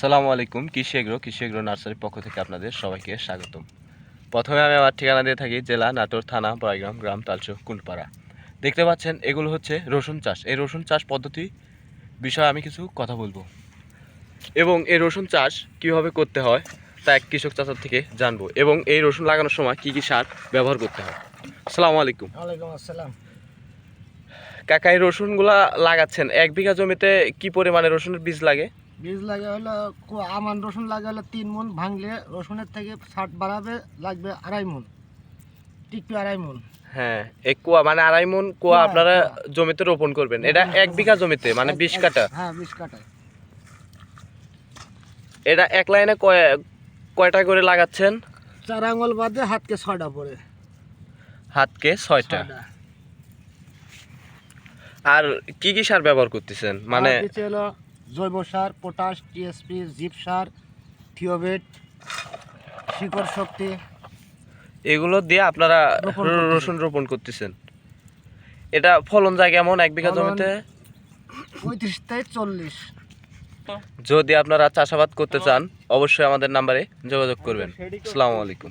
আসসালামু আলাইকুম। কৃষি এগ্রো নার্সারির পক্ষ থেকে আপনাদের সবাইকে স্বাগতম। প্রথমে আমি আমার ঠিকানা দিয়ে থাকি জেলা নাটোর, থানা বড়াইগ্রাম, গ্রাম তালচু, কুলপাড়া। দেখতে পাচ্ছেন এগুলো হচ্ছে রসুন চাষ। এই রসুন চাষ পদ্ধতি বিষয়ে আমি কিছু কথা বলবো এবং এই রসুন চাষ কীভাবে করতে হয় তা এক কৃষক চাচার থেকে জানবো এবং এই রসুন লাগানোর সময় কী কী সার ব্যবহার করতে হয়। আসসালামু আলাইকুম। ওয়ালাইকুম আসসালাম। কাকা, এই রসুনগুলা লাগাচ্ছেন 1 বিঘা জমিতে কি পরিমাণে রসুনের বীজ লাগে? বীজ লাগে হলো আমান রসুন লাগে হলো 3 মণ, ভাঙলে রসুনের থেকে 60 বাড়াবে লাগবে 2.5 মণ, টিকপি 2.5 মণ। হ্যাঁ, এই কুয়া মানে 2.5 মণ কুয়া আপনারা জমিতে রোপণ করবেন। এটা 1 বিঘা জমিতে মানে 20 কাঠা। হ্যাঁ, 20 কাঠা। এটা এক লাইনে কয়টা করে লাগাচ্ছেন? 4 আঙ্গুল বাদে হাতকে 6টা পড়ে। হাতকে 6টা। আর কি কি সার ব্যবহার করতেছেন? মানে হলো জৈব সার, পটাশ, টিএসপি, জিপ সার, থিওবেট, শিকড় শক্তি, এগুলো দিয়ে আপনারা রসুন রোপণ করতেছেন। এটা ফলন যায় কেমন 1 বিঘা জমিতে? 35 থেকে 40। যদি আপনারা চাষাবাদ করতে চান অবশ্যই আমাদের নাম্বারে যোগাযোগ করবেন। আসসালামু আলাইকুম।